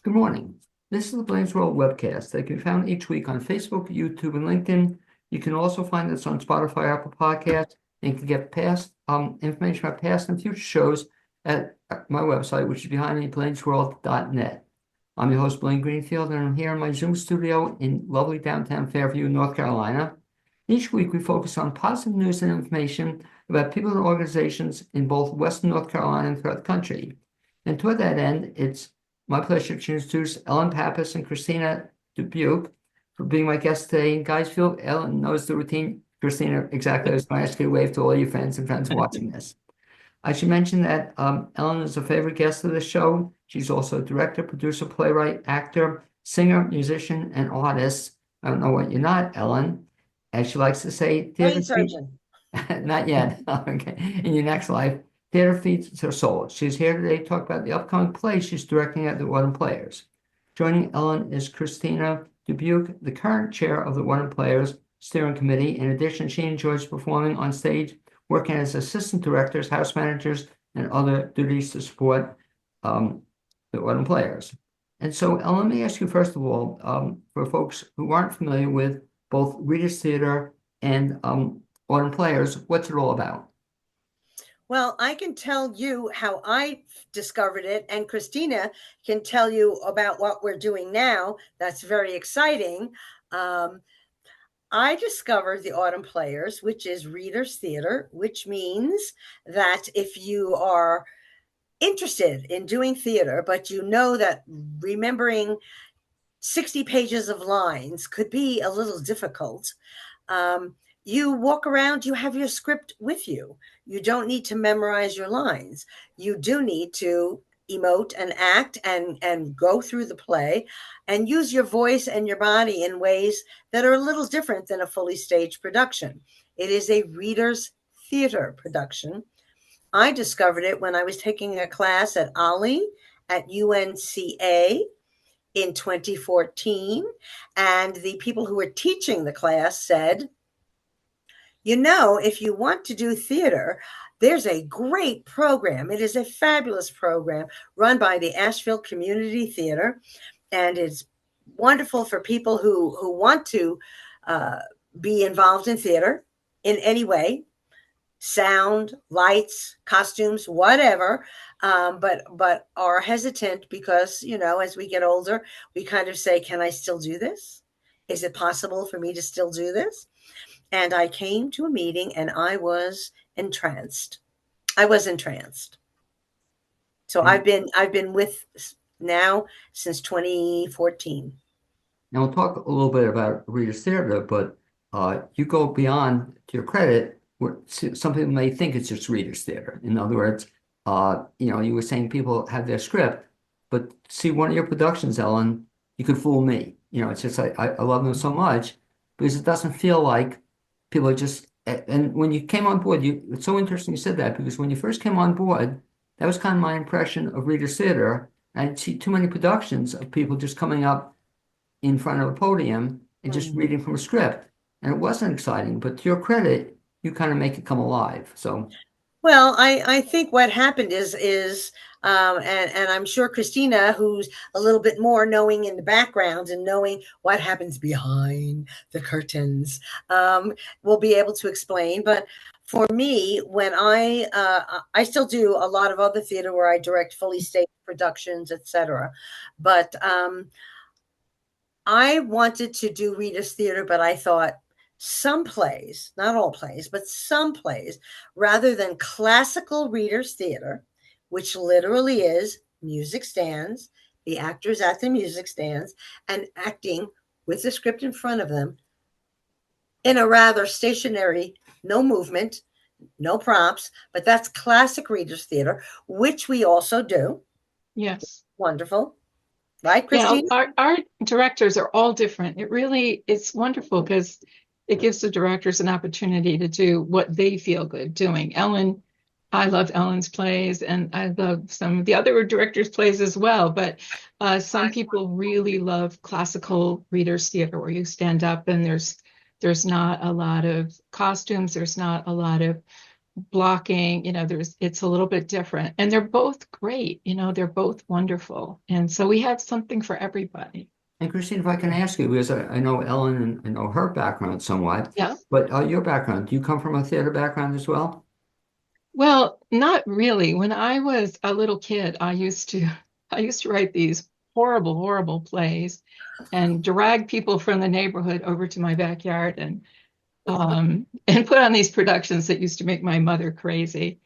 Good morning. This is the Blaine's World webcast that can be found each week on Facebook, YouTube, and LinkedIn. You can also find us on Spotify, Apple Podcasts, and you can get past information about past and future shows at my website, which is behindmeblainesworld.net. I'm your host, Blaine Greenfield, and I'm here in my Zoom studio in lovely downtown Fairview, North Carolina. Each week, we focus on positive news and information about people and organizations in both Western North Carolina and throughout the country. And toward that end, it's my pleasure to introduce Ellen Pappas and Christina Dubuc for being my guests today. And guys, feel Ellen knows the routine. Christina, exactly. I was going to ask you to wave to all your friends and friends watching this. I should mention that Ellen is a favorite guest of the show. She's also a director, producer, playwright, actor, singer, musician, and artist. I don't know what you're not, Ellen. As she likes to say, Brain surgeon. not yet. Okay. In your next life. Theater feeds her soul. She's here today to talk about the upcoming play she's directing at the Autumn Players. Joining Ellen is Christina Dubuc, the current chair of the Autumn Players Steering Committee. In addition, she enjoys performing on stage, working as assistant directors, house managers, and other duties to support the Autumn Players. And so, Ellen, let me ask you first of all, for folks who aren't familiar with both Reader's Theater and Autumn Players, what's it all about? Well, I can tell you how I discovered it, and Christina can tell you about what we're doing now. That's very exciting. I discovered the Autumn Players, which is Reader's Theater, which means that if you are interested in doing theater, but you know that remembering 60 pages of lines could be a little difficult, you walk around, you have your script with you. You don't need to memorize your lines. You do need to emote and act and go through the play and use your voice and your body in ways that are a little different than a fully staged production. It is a reader's theater production. I discovered it when I was taking a class at Ollie at UNCA in 2014. And the people who were teaching the class said, if you want to do theater, there's a great program. It is a fabulous program run by the Asheville Community Theater, and it's wonderful for people who want to be involved in theater in any way, sound, lights, costumes, whatever, but are hesitant because, as we get older, we kind of say, can I still do this? Is it possible for me to still do this? And I came to a meeting and I was entranced. So I've been with now since 2014. Now we'll talk a little bit about Reader's Theater, but you go beyond, to your credit, where some people may think it's just Reader's Theater. In other words, you were saying people have their script, but see one of your productions, Ellen, you could fool me. It's just I love them so much because it doesn't feel like people are just, and when you came on board, it's so interesting you said that, because when you first came on board, that was kind of my impression of Reader's Theater. I'd see too many productions of people just coming up in front of a podium and just reading from a script. And it wasn't exciting, but to your credit, you kind of make it come alive. So, well, I think what happened is and I'm sure Christina, who's a little bit more knowing in the background and knowing what happens behind the curtains, will be able to explain. But for me, when I still do a lot of other theater where I direct fully staged productions, etc. But I wanted to do Reader's Theater, but I thought some plays, not all plays, but some plays, rather than classical Reader's Theater, which literally is music stands, the actors at the music stands, and acting with the script in front of them in a rather stationary, no movement, no props, but that's classic Reader's Theater, which we also do. Yes. Wonderful. Right, Christine? Yeah, our directors are all different. It's wonderful because it gives the directors an opportunity to do what they feel good doing. I love Ellen's plays, and I love some of the other directors' plays as well. But some people really love classical Reader's Theater, where you stand up and there's not a lot of costumes, there's not a lot of blocking, it's a little bit different. And they're both great, they're both wonderful. And so we had something for everybody. And Christine, if I can ask you, because I know Ellen and I know her background somewhat, Yeah. but your background, do you come from a theater background as well? Well, not really. When I was a little kid, I used to write these horrible, horrible plays and drag people from the neighborhood over to my backyard and put on these productions that used to make my mother crazy.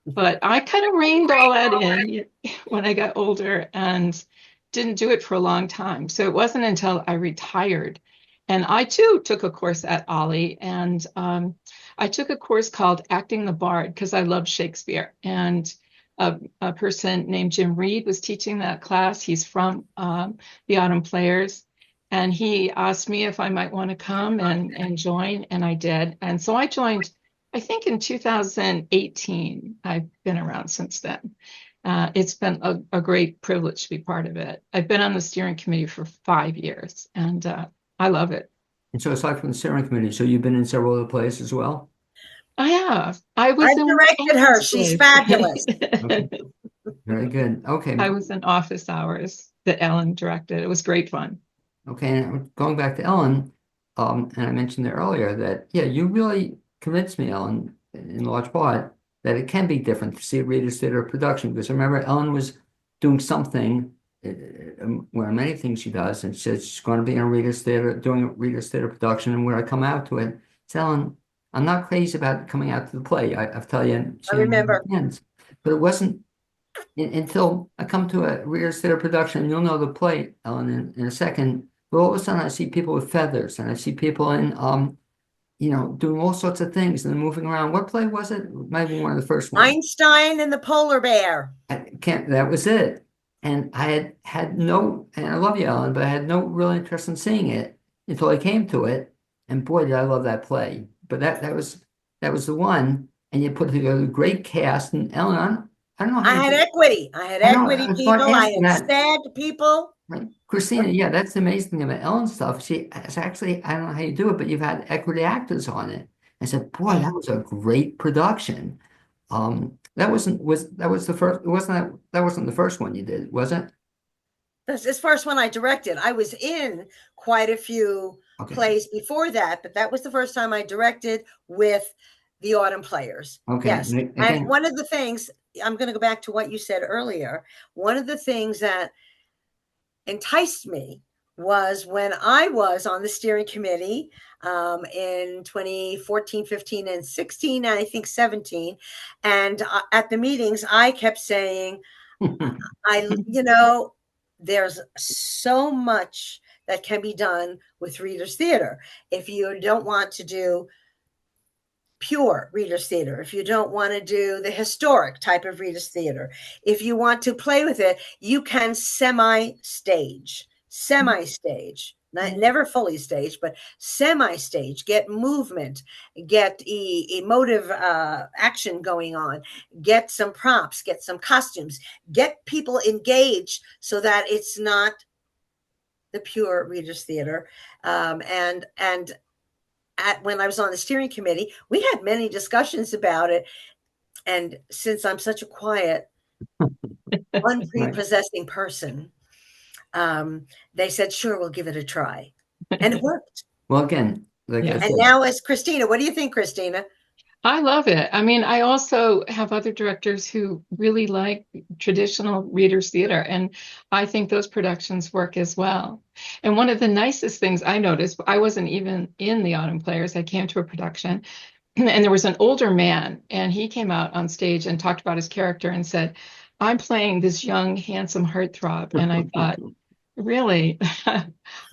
But I kind of reined all that in when I got older and didn't do it for a long time. So it wasn't until I retired. And I too took a course at Ollie, and I took a course called Acting the Bard because I love Shakespeare. And a person named Jim Reed was teaching that class. He's from the Autumn Players. And he asked me if I might want to come and join, and I did. And so I joined, I think in 2018. I've been around since then. It's been a great privilege to be part of it. I've been on the steering committee for 5 years, and I love it. And so aside from the steering committee, so you've been in several other plays as well? I have. I was I've in directed her. She's fabulous. Okay. Very good. Okay. I was in Office Hours that Ellen directed. It was great fun. Okay. And going back to Ellen, and I mentioned there earlier that, yeah, you really convinced me, Ellen, in large part, that it can be different to see a Reader's Theater production. Because I remember Ellen was doing something, where many things she does, and she said she's going to be in a Reader's Theater, doing a Reader's Theater production. And when I come out to it, it's Ellen, I'm not crazy about coming out to the play. I'll tell you, I remember. but it wasn't until I come to a Reader's Theater production, and you'll know the play, Ellen, in a second. But all of a sudden, I see people with feathers, and I see people in, doing all sorts of things and moving around. What play was it? It might have been one of the first ones. Einstein and the Polar Bear. That was it. And I had no, and I love you, Ellen, but I had no real interest in seeing it until I came to it. And boy, did I love that play. But that was the one. And you put together a great cast. And Ellen, I don't know how I had equity. I had equity people. I had sad people. Right. Christina, yeah, that's the amazing thing about Ellen's stuff. She has actually, I don't know how you do it, but you've had equity actors on it. I said, boy, that was a great production. That was the first, that wasn't the first one you did, was it? That's the first one I directed. I was in quite a few plays before that, but that was the first time I directed with the Autumn Players. Okay. Yes. And one of the things, I'm going to go back to what you said earlier. One of the things that enticed me was when I was on the steering committee in 2014, 15, and 16, and I think 17. And at the meetings, I kept saying, there's so much that can be done with Reader's Theater. If you don't want to do pure Reader's Theater, if you don't want to do the historic type of Reader's Theater, if you want to play with it, you can semi-stage, never fully stage, but semi-stage, get movement, get emotive action going on, get some props, get some costumes, get people engaged so that it's not the pure Reader's Theater. When I was on the steering committee, we had many discussions about it. And since I'm such a quiet, unprepossessing person, they said, sure, we'll give it a try. And it worked. Well, again, like I said. And now as Christina, what do you think, Christina? I love it. I mean, I also have other directors who really like traditional Reader's Theater, and I think those productions work as well. And one of the nicest things I noticed, I wasn't even in the Autumn Players. I came to a production, and there was an older man, and he came out on stage and talked about his character and said, I'm playing this young, handsome heartthrob. And I thought, really?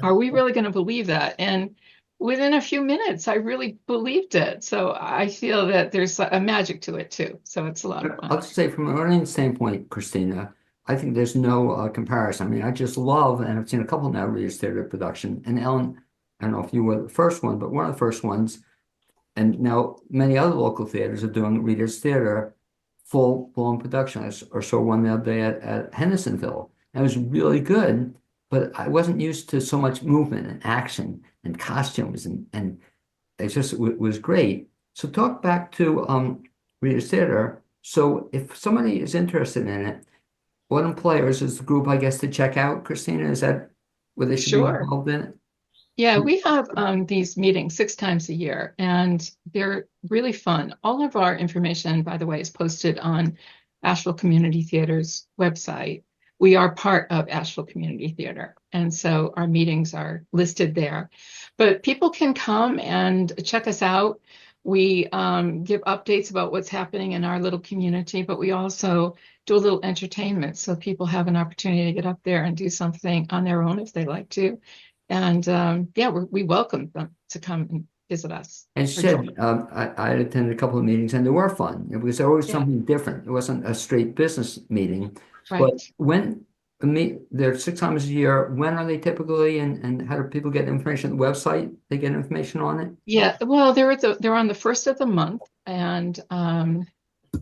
Are we really going to believe that? And within a few minutes, I really believed it. So I feel that there's a magic to it too. So it's a lot of fun. I'll just say from an audience standpoint, Christina, I think there's no comparison. I mean, I just love, and I've seen a couple now Reader's Theater production. And Ellen, I don't know if you were the first one, but one of the first ones. And now many other local theaters are doing Reader's Theater full-blown production. I saw one the other day at Hendersonville. And it was really good, but I wasn't used to so much movement and action and costumes, and it just was great. So talk back to Reader's Theater. So if somebody is interested in it, Autumn Players is the group, I guess, to check out. Christina, is that where they should be Sure. involved in it? Yeah, we have these meetings 6 times a year, and they're really fun. All of our information, by the way, is posted on Asheville Community Theater's website. We are part of Asheville Community Theater, and so our meetings are listed there. But people can come and check us out. We give updates about what's happening in our little community, but we also do a little entertainment so people have an opportunity to get up there and do something on their own if they like to. And yeah, we welcome them to come and visit us. And she said, I attended a couple of meetings and they were fun because there was something different. It wasn't a straight business meeting. Right. But when they're 6 times a year, when are they typically, and how do people get information on the website? They get information on it? Yeah, well, they're on the first of the month, and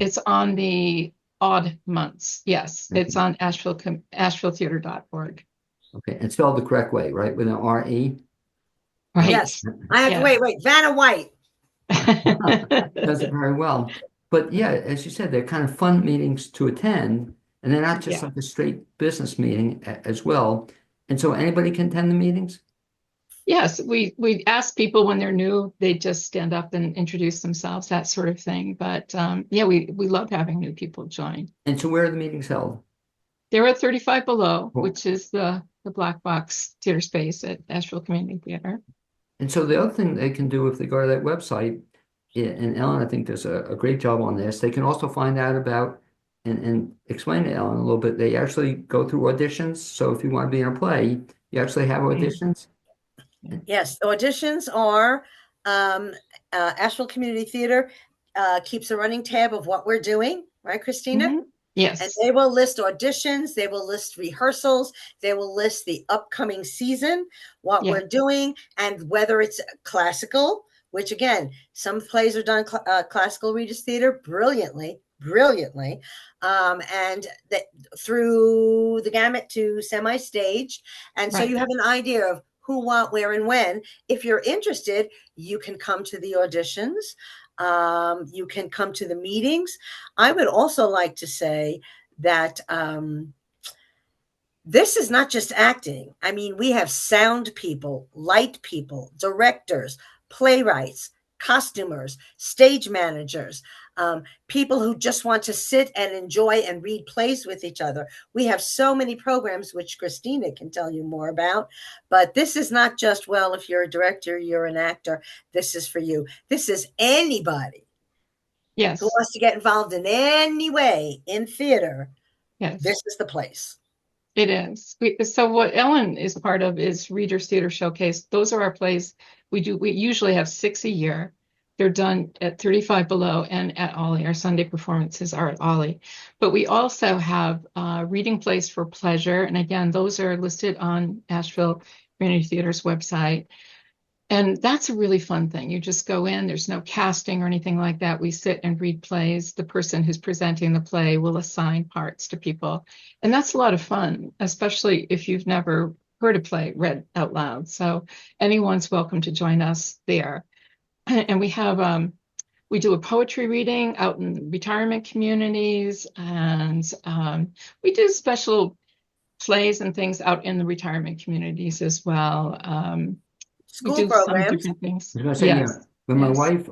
it's on the odd months. Yes, it's on ashevilletheater.org. Okay, and spelled the correct way, right? With an R-E? Right. Yes. I have to wait. Vanna White. Does it very well. But yeah, as you said, they're kind of fun meetings to attend, and they're not just like a straight business meeting as well. And so anybody can attend the meetings? Yes, we ask people when they're new, they just stand up and introduce themselves, that sort of thing. But yeah, we love having new people join. And so where are the meetings held? They're at 35 Below, Cool. which is the black box theater space at Asheville Community Theater. And so the other thing they can do if they go to that website, and Ellen, I think does a great job on this, they can also find out about and explain to Ellen a little bit. They actually go through auditions. So if you want to be in a play, you actually have auditions. Yes, auditions are Asheville Community Theater keeps a running tab of what we're doing, right, Christina? Mm-hmm. Yes. And they will list auditions, they will list rehearsals, they will list the upcoming season, what we're doing, and whether it's classical, which again, some plays are done classical Reader's Theater brilliantly, and that through the gamut to semi-stage. And so you have an idea of who, what, where, and when. If you're interested, you can come to the auditions. You can come to the meetings. I would also like to say that this is not just acting. I mean, we have sound people, light people, directors, playwrights, costumers, stage managers, people who just want to sit and enjoy and read plays with each other. We have so many programs, which Christina can tell you more about. But this is not just, well, if you're a director, you're an actor, this is for you. This is anybody who wants to get involved in any way in theater. This is the place. It is. So what Ellen is part of is Reader's Theater Showcase. Those are our plays. We usually have 6 a year. They're done at 35 Below and at Ollie. Our Sunday performances are at Ollie. But we also have reading plays for pleasure. And again, those are listed on Asheville Community Theater's website. And that's a really fun thing. You just go in, there's no casting or anything like that. We sit and read plays. The person who's presenting the play will assign parts to people. And that's a lot of fun, especially if you've never heard a play read out loud. So anyone's welcome to join us there. And we have, we do a poetry reading out in retirement communities, and we do special plays and things out in the retirement communities as well. School we do programs. some different things. I was going to say, when my wife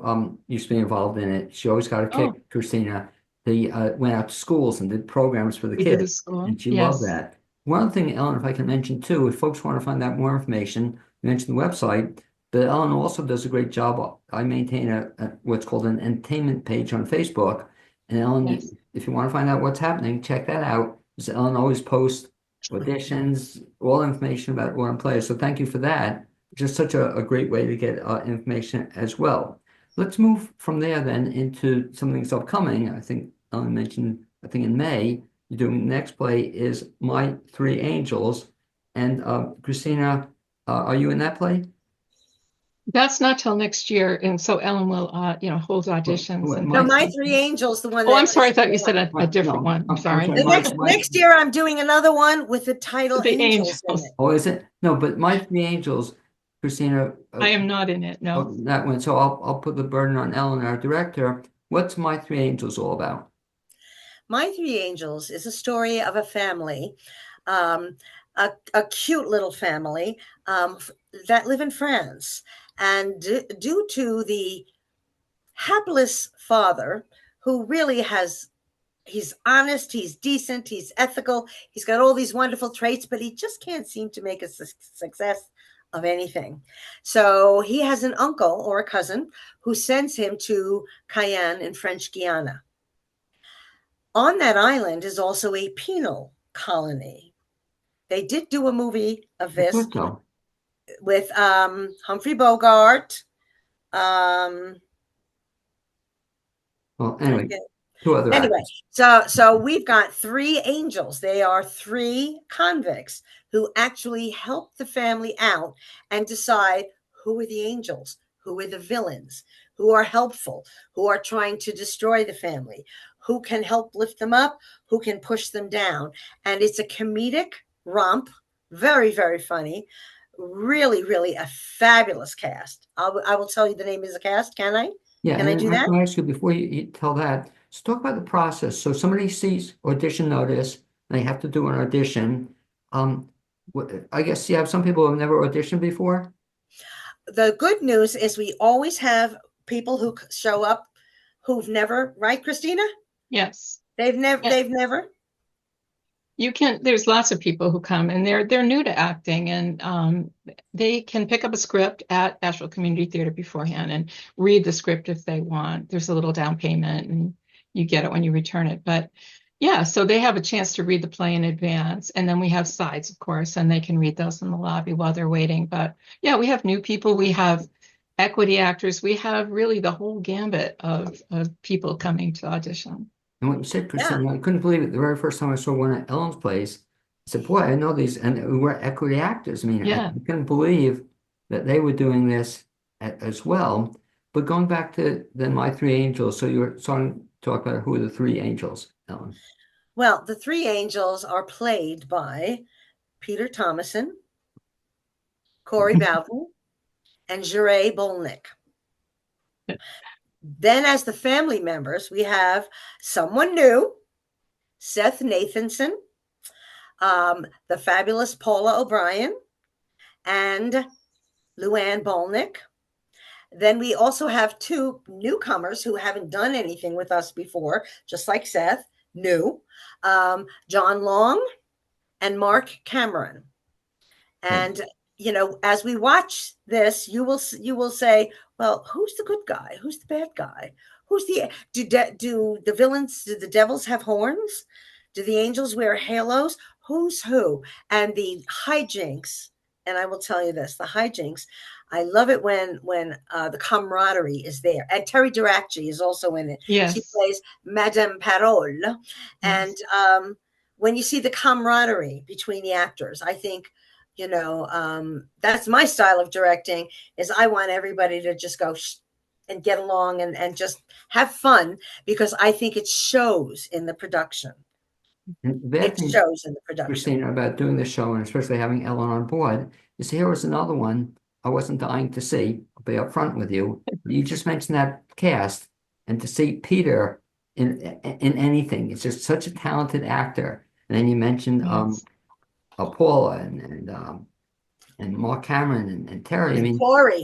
used to be involved in it, she always got a kick, Christina. They went out to schools and did programs for the kids, and she loved that. One other thing, Ellen, if I can mention too, if folks want to find out more information, mention the website. But Ellen also does a great job. I maintain a what's called an entertainment page on Facebook. And Ellen, if you want to find out what's happening, check that out. Because Ellen always posts auditions, all information about Autumn Players. So thank you for that. Just such a great way to get information as well. Let's move from there then into something that's upcoming. I think Ellen mentioned, I think in May, you're doing the next play is My Three Angels. And Christina, are you in that play? That's not till next year, and so Ellen will, hold auditions. No, My Three Angels, the one. Oh, I'm sorry. I thought you said a different one. I'm sorry. Next year, I'm doing another one with the title The Angels. In it. Oh, is it? No, but My Three Angels, Christina. I am not in it. No, that one. So I'll put the burden on Ellen, our director. What's My Three Angels all about? My Three Angels is a story of a family, um, a cute little family that live in France. And due to the hapless father, who really he's honest, he's decent, he's ethical, he's got all these wonderful traits, but he just can't seem to make a success of anything. So he has an uncle or a cousin who sends him to Cayenne in French Guiana. On that island is also a penal colony. They did do a movie of I this thought so. with Humphrey Bogart. Um, Well, I anyway, get, two other anyway, actors. so we've got three angels. They are three convicts who actually help the family out and decide who are the angels, who are the villains, who are helpful, who are trying to destroy the family, who can help lift them up, who can push them down. And it's a comedic romp, very, very funny. Really, really a fabulous cast. I will tell you the name of the cast. Can I? Yeah, Can and I then do I that? can ask you before you tell that, let's talk about the process. So somebody sees audition notice, and they have to do an audition. I guess you have some people who have never auditioned before. The good news is we always have people who show up who've never, right, Christina? Yes. They've never, Yeah. they've never. You can, there's lots of people who come and they're new to acting, and they can pick up a script at Asheville Community Theater beforehand and read the script if they want. There's a little down payment and you get it when you return it. But yeah, so they have a chance to read the play in advance. And then we have sides, of course, and they can read those in the lobby while they're waiting. But yeah, we have new people, we have equity actors, we have really the whole gambit of people coming to audition. And what you said, Yeah. Christina, I couldn't believe it. The very first time I saw one of Ellen's plays, I said, boy, I know these, and we were equity actors. I mean, I Yeah. couldn't believe that they were doing this as well. But going back to then My Three Angels, so you were starting to talk about who are the three angels, Ellen. Well, the three angels are played by Peter Thomason, Corey Bowden, and Jure Bolnick. Then, as the family members, we have someone new, Seth Nathanson, the fabulous Paula O'Brien, and Luann Bolnick. Then we also have two newcomers who haven't done anything with us before, just like Seth, new, John Long and Mark Cameron. And as we watch this, you will say, well, who's the good guy? Who's the bad guy? Who's the do the villains? Do the devils have horns? Do the angels wear halos? Who's who? And the hijinks. And I will tell you this: the hijinks. I love it when the camaraderie is there. And Terry Duraci is also in it. She Yes. plays Madame Parole. And Yes. when you see the camaraderie between the actors, I think that's my style of directing. Is I want everybody to just go and get along and just have fun, because I think it shows in the production. And the bad It thing, shows in the production. Christina, about doing this show, and especially having Ellen on board, is here was another one I wasn't dying to see. I'll be upfront with you. You just mentioned that cast, and to see Peter in anything, it's just such a talented actor. And then you mentioned Yes. Paula and Mark Cameron and Terry. I And mean, Corey,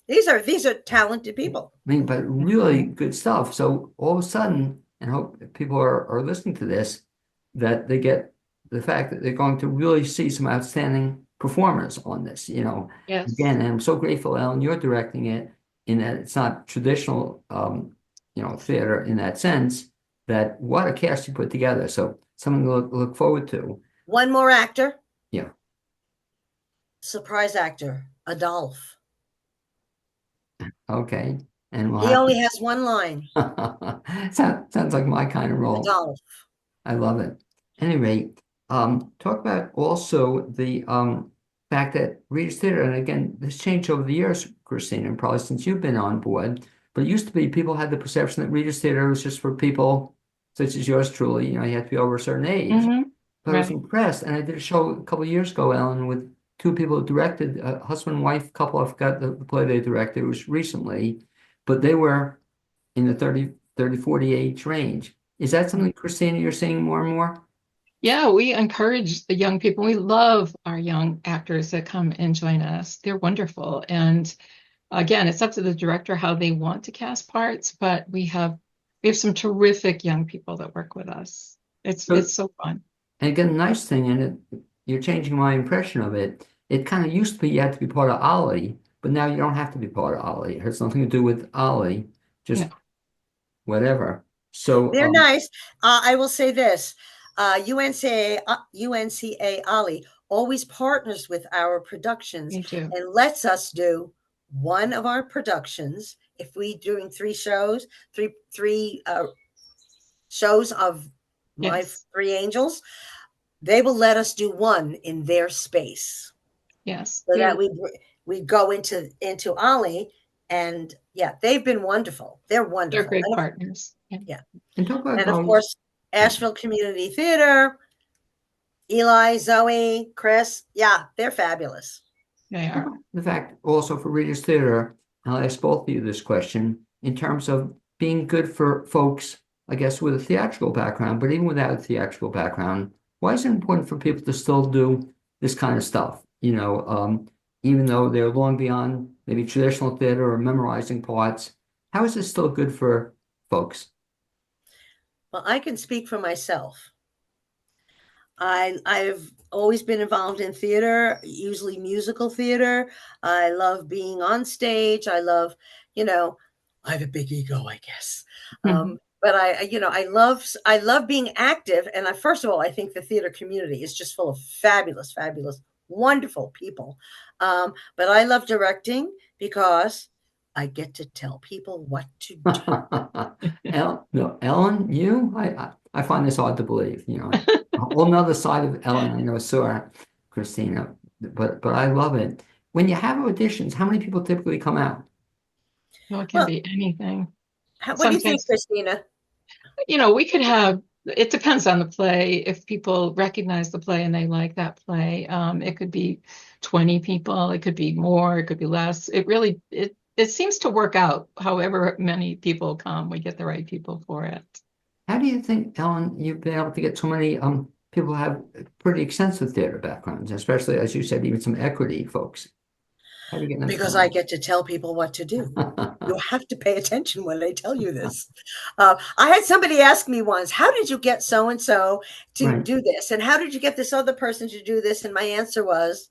these are talented people. but really good stuff. So all of a sudden, and hope people are listening to this, that they get the fact that they're going to really see some outstanding performers on this. Yes. Again, and I'm so grateful, Ellen, you're directing it in that it's not traditional, theater in that sense. That what a cast you put together. So something to look forward to. One more actor, Yeah. surprise actor, Adolphe. Okay. And we'll He have only has one line. sounds like my kind of role. Adolphe. I love it. Anyway, talk about also the fact that Reader's Theater, and again, this changed over the years, Christina, and probably since you've been on board, but it used to be people had the perception that Reader's Theater was just for people such as yours truly, you had to be over a certain age. Mm-hmm. But I was Right. impressed, and I did a show a couple of years ago, Ellen, with two people who directed, a husband and wife couple. I forgot the play they directed. It was recently, but they were in the 30s, 30, 40 age range. Is that something, Christina, you're seeing more and more? Yeah, we encourage the young people. We love our young actors that come and join us. They're wonderful. And again, it's up to the director how they want to cast parts, but we have some terrific young people that work with us. So, It's so fun. and again, the nice thing, and you're changing my impression of it. It kind of used to be you had to be part of Ollie, but now you don't have to be part of Ollie. It has nothing to do with Ollie, just Yeah. whatever. So, They're nice. I will say this: UNCA Ollie always partners with our productions Me too. and lets us do one of our productions. If we doing three shows of my Yes. three angels, they will let us do one in their space, Yes. so that we go into Ollie, and yeah, they've been wonderful. They're They're wonderful. great And partners. Yeah, yeah, and talk about and of going. course, Asheville Community Theater, Eli, Zoe, Chris. Yeah, they're fabulous. they are. The fact also for Readers Theater, I'll ask both of you this question in terms of being good for folks, I guess, with a theatrical background, but even without a theatrical background, why is it important for people to still do this kind of stuff? Even though they're long beyond maybe traditional theater or memorizing parts, how is this still good for folks? Well, I can speak for myself. I've always been involved in theater, usually musical theater. I love being on stage. I love, you know, I have a big ego, I guess. But I love being active. And first of all, I think the theater community is just full of fabulous, fabulous, wonderful people. But I love directing because I get to tell people what to do. No, Ellen, I find this hard to believe. A whole nother side of Ellen I know saw Christina, but I love it. When you have auditions, how many people typically come out? No, it can Well, be anything. what do you think, Sometimes, Christina? we could have, it depends on the play. If people recognize the play and they like that play, it could be 20 people, it could be more, it could be less. It seems to work out. However many people come, we get the right people for it. How do you think, Ellen, you've been able to get so many people who have pretty extensive theater backgrounds, especially as you said, even some equity folks? How do you get them to Because come I get to tell people what to do. You out? have to pay attention when I tell you this. I had somebody ask me once, how did you get so and so to Right. do this? And how did you get this other person to do this? And my answer was,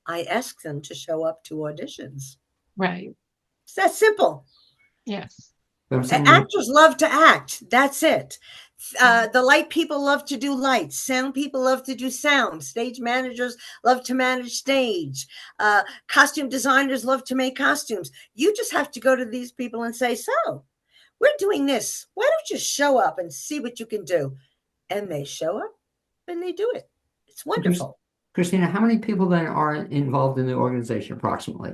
I asked them to show up to auditions. Right. It's that simple. Yes. But I'm saying, Actors love to act. That's it. The light people love to do lights. Sound people love to do sound. Stage managers love to manage stage. Costume designers love to make costumes. You just have to go to these people and say, so we're doing this. Why don't you show up and see what you can do? And they show up and they do it. It's wonderful. Christina, how many people then are involved in the organization approximately,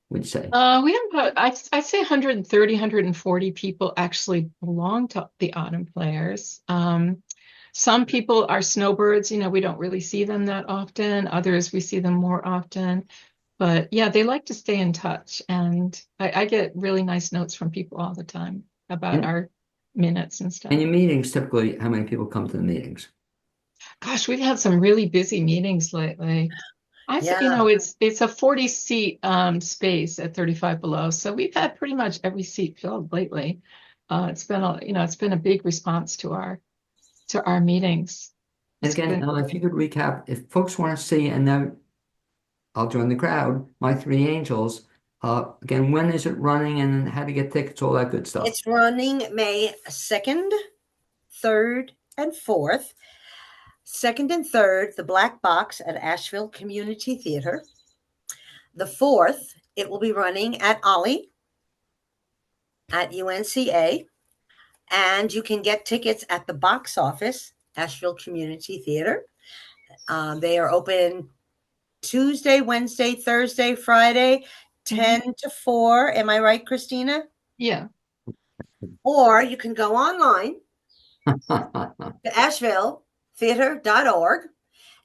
would you say? We have about, I'd say 130, 140 people actually belong to the Autumn Players. Some people are snowbirds, we don't really see them that often. Others, we see them more often. But yeah, they like to stay in touch. And I get really nice notes from people all the time about And, our minutes and stuff. and your meetings, typically, how many people come to the meetings? Gosh, we've had some really busy meetings lately. Yeah. It's a 40 seat space at 35 below. So we've had pretty much every seat filled lately. It's been a big response to our meetings. And It's again, been Ellen, if you could recap, if folks want to see, and now I'll join the crowd, My Three Angels, again, when is it running and how to get tickets, all that good stuff. It's running May 2nd, 3rd, and 4th. 2nd and 3rd, the Black Box at Asheville Community Theater. The 4th, it will be running at Ollie at UNCA. And you can get tickets at the box office, Asheville Community Theater. They are open Tuesday, Wednesday, Thursday, Friday, 10 to 4. Am I right, Christina? Yeah. Or you can go online to ashevilletheater.org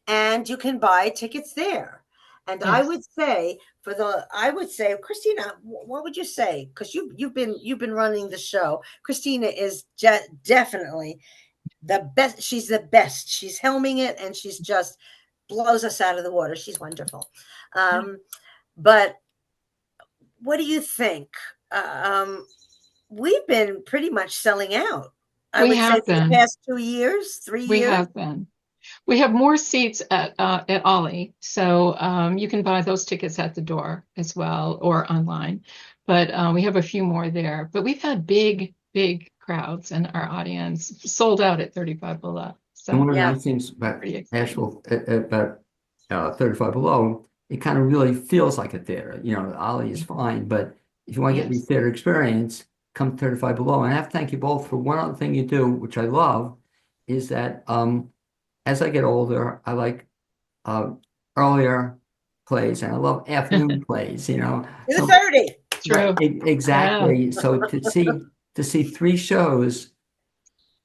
and you can buy tickets there. And Yes. I would say, Christina, what would you say? Because you've been running the show. Christina is definitely the best. She's the best. She's helming it, and she's just blows us out of the water. She's wonderful. But what do you think? We've been pretty much selling out. I We would say have for the been. past 2 years, 3 We years. have been. We have more seats at Ollie, so you can buy those tickets at the door as well or online. But we have a few more there. But we've had big crowds, and our audience sold out at 35 Below. And So one of the Yeah. nice things about pretty exciting. Nashville, about 35 Below, it kind of really feels like a theater. You know, Ollie is fine, but if you want to get the Yes. theater experience, come to 35 Below. And I have to thank you both for one other thing you do, which I love, is that as I get older, I like earlier plays, and I love afternoon plays. You know, so 2:30. True. right, exactly. So to see 3 shows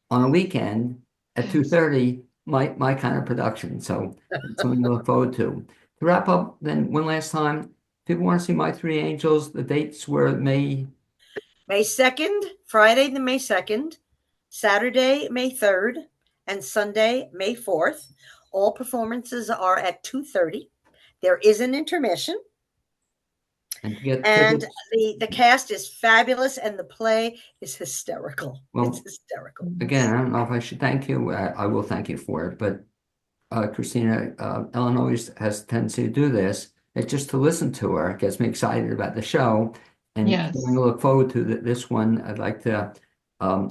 on a weekend at 2:30, my kind of production. So it's something to look forward to. To wrap up, then one last time, people want to see My Three Angels. The dates were May 2nd, Friday, the May 2nd, Saturday, May 3rd, and Sunday, May 4th. All performances are at 2:30. There is an intermission. and to get And tickets. the cast is fabulous, and the play is hysterical. Well, It's hysterical. Again, I don't know if I should thank you. I will thank you for it, but Christina, Ellen always has a tendency to do this. It's just to listen to her gets me excited about the show, and Yes. something to look forward to. This one, I'd like to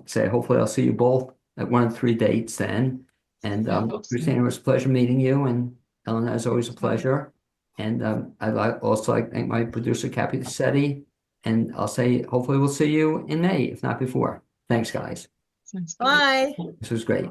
say, hopefully, I'll see you both at one of 3 dates then. And I hope so. Christina, it was a pleasure meeting you, and Ellen, as always, a pleasure. And I'd also like to thank my producer, Cappy Dissetti, and I'll say, hopefully, we'll see you in May, if not before. Thanks, guys. Sounds good. Bye. This was great.